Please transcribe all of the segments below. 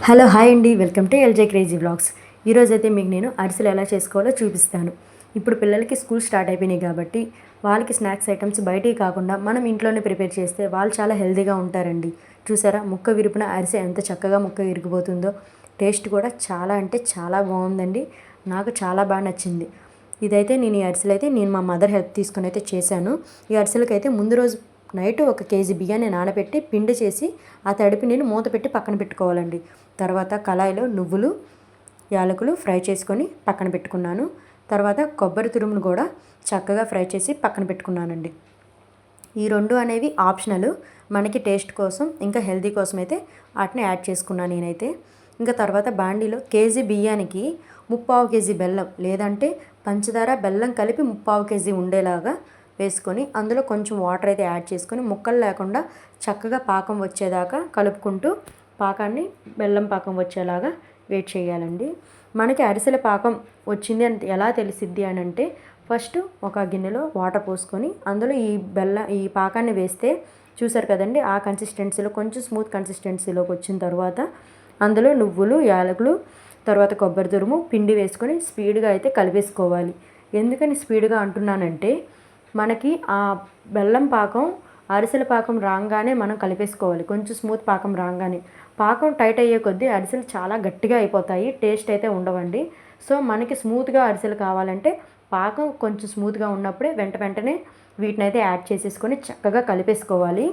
Hello hi అండి, welcome to LJ crazy vlogs. ఈరోజైతే మీకు నేను అరిసెలు ఎలా చేసుకోవాలో చూపిస్తాను. ఇప్పుడు పిల్లలకి స్కూల్ స్టార్ట్ అయిపోయినాయి కాబట్టి వాళ్ళకి స్నాక్స్ ఐటమ్స్ బయటికి కాకుండా మనం ఇంట్లోనే ప్రిపేర్ చేస్తే వాళ్ళు చాలా హెల్తీగా ఉంటారండి. చూసారా, ముక్క విరుపున అరిసె ఎంత చక్కగా ముక్క విరిగిపోతుందో. టేస్ట్ కూడా చాలా అంటే చాలా బాగుందండి. నాకు చాలా బాగా నచ్చింది. ఇదైతే ఈ అరిసెలు అయితే నేను మా మదర్ హెల్ప్ తీసుకుని అయితే చేశాను. ఈ అరిసెలకైతే ముందు రోజు నైట్ 1 కేజీ బియ్యాన్ని నానబెట్టి పిండి చేసి ఆ తడిపి నేను మూత పెట్టి పక్కన పెట్టుకోవాలండి. తర్వాత కళాయిలో నువ్వులు, యాలకులు ఫ్రై చేసుకొని పక్కన పెట్టుకున్నాను. తర్వాత కొబ్బరి తురుమును కూడా చక్కగా ఫ్రై చేసి పక్కన పెట్టుకున్నానండి. ఈ రెండు అనేవి ఆప్షనల్, మనకి టేస్ట్ కోసం ఇంకా హెల్తీ కోసం అయితే వాటిని యాడ్ చేసుకున్నాను నేనైతే. ఇంకా తర్వాత బాండీలో కేజీ బియ్యానికి 3/4 కేజీ బెల్లం లేదంటే పంచదార బెల్లం కలిపి 3/4 కేజీ ఉండేలాగా వేసుకొని అందులో కొంచెం వాటర్ అయితే యాడ్ చేసుకొని ముక్కలు లేకుండా చక్కగా పాకం వచ్చేదాకా కలుపుకుంటూ పాకాన్ని బెల్లం పాకం వచ్చేలాగా వెయిట్ చేయాలండి. మనకి అరిసెల పాకం వచ్చింది అంటే ఎలా తెలిసిద్ది అని అంటే, ఫస్ట్ ఒక గిన్నెలో వాటర్ పోసుకొని అందులో ఈ పాకాన్ని వేస్తే చూసారు కదండి, ఆ కన్సిస్టెన్సీలో కొంచెం స్మూత్ కన్సిస్టెన్సీలోకి వచ్చిన తర్వాత అందులో నువ్వులు, యాలకులు, తర్వాత కొబ్బరి తురుము, పిండి వేసుకొని స్పీడ్గా అయితే కలిపేసుకోవాలి. ఎందుకని స్పీడ్గా అంటున్నానంటే, మనకి ఆ బెల్లం పాకం అరిసెల పాకం రాగానే మనం కలిపేసుకోవాలి. కొంచెం స్మూత్ పాకం రాగానే, పాకం టైట్ అయ్యే కొద్దీ అరిసెలు చాలా గట్టిగా అయిపోతాయి, టేస్ట్ అయితే ఉండవండి. సో మనకి స్మూత్గా అరిసెలు కావాలంటే పాకం కొంచెం స్మూత్గా ఉన్నప్పుడే వెంటనే వీటిని అయితే యాడ్ చేసేసుకొని చక్కగా కలిపేసుకోవాలి.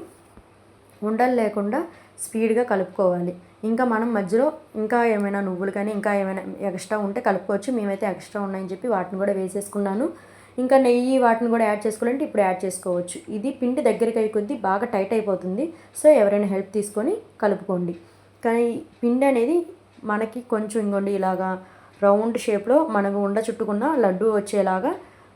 ఉండలు లేకుండా స్పీడ్గా కలుపుకోవాలి. ఇంకా మనం మధ్యలో ఇంకా ఏమైనా నువ్వులు కానీ ఇంకా ఏమైనా ఎక్స్ట్రా ఉంటే కలుపుకోవచ్చు. మేమైతే ఎక్స్ట్రా ఉన్నాయని చెప్పి వాటిని కూడా వేసేసుకున్నాను. ఇంకా నెయ్యి వాటిని కూడా యాడ్ చేసుకోవాలంటే ఇప్పుడు యాడ్ చేసుకోవచ్చు. ఇది పిండి దగ్గరికి అయ్యే కొద్దీ బాగా టైట్ అయిపోతుంది. సో ఎవరైనా హెల్ప్ తీసుకొని కలుపుకోండి. కానీ పిండి అనేది మనకి కొంచెం ఇంకోండి ఇలాగా రౌండ్ షేప్లో మనకు ఉండ చుట్టుకున్న లడ్డు వచ్చేలాగా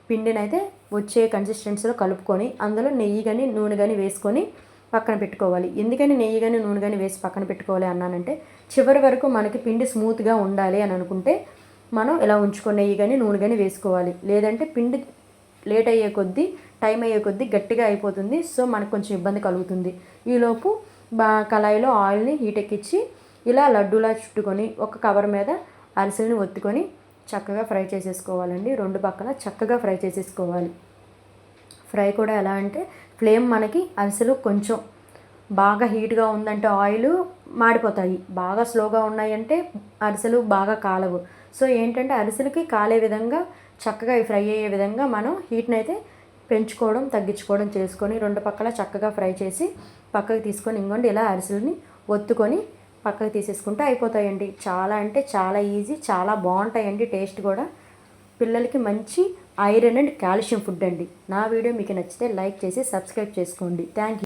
పిండినైతే వచ్చే కన్సిస్టెన్సీలో కలుపుకొని అందులో నెయ్యి కానీ నూనె కానీ వేసుకొని పక్కన పెట్టుకోవాలి. ఎందుకని నెయ్యి కానీ నూనె కానీ వేసి పక్కన పెట్టుకోవాలి అన్నానంటే, చివరి వరకు మనకి పిండి స్మూత్గా ఉండాలి అని అనుకుంటే మనం ఇలా ఉంచుకొని నెయ్యి కానీ నూనె కానీ వేసుకోవాలి. లేదంటే పిండి లేట్ అయ్యే కొద్దీ టైం అయ్యే కొద్దీ గట్టిగా అయిపోతుంది. సో మనకు కొంచెం ఇబ్బంది కలుగుతుంది. ఈలోపు కళాయిలో ఆయిల్ని హీట్ ఎక్కించి ఇలా లడ్డూలా చుట్టుకొని ఒక కవర్ మీద అరిసెలని ఒత్తుకొని చక్కగా ఫ్రై చేసేసుకోవాలండి. రెండు పక్కల చక్కగా ఫ్రై చేసేసుకోవాలి. ఫ్రై కూడా ఎలా అంటే, ఫ్లేమ్ మనకి అరిసెలు కొంచెం బాగా హీట్గా ఉందంటే ఆయిల్ మాడిపోతాయి, బాగా స్లోగా ఉన్నాయంటే అరిసెలు బాగా కాలవు. సో ఏంటంటే అరిసెలకి కాలే విధంగా చక్కగా ఫ్రై అయ్యే విధంగా మనం హీట్ని అయితే పెంచుకోవడం తగ్గించుకోవడం చేసుకొని రెండు పక్కల చక్కగా ఫ్రై చేసి పక్కకు తీసుకొని ఇంకోండి ఇలా అరిసెలని ఒత్తుకొని పక్కకు తీసేసుకుంటే అయిపోతాయండి. చాలా అంటే చాలా ఈజీ, చాలా బాగుంటాయండి. టేస్ట్ కూడా పిల్లలకి మంచి ఐరన్ అండ్ కాల్షియం ఫుడ్ అండి. నా వీడియో మీకు నచ్చితే లైక్ చేసి సబ్స్క్రైబ్ చేసుకోండి. Thank you.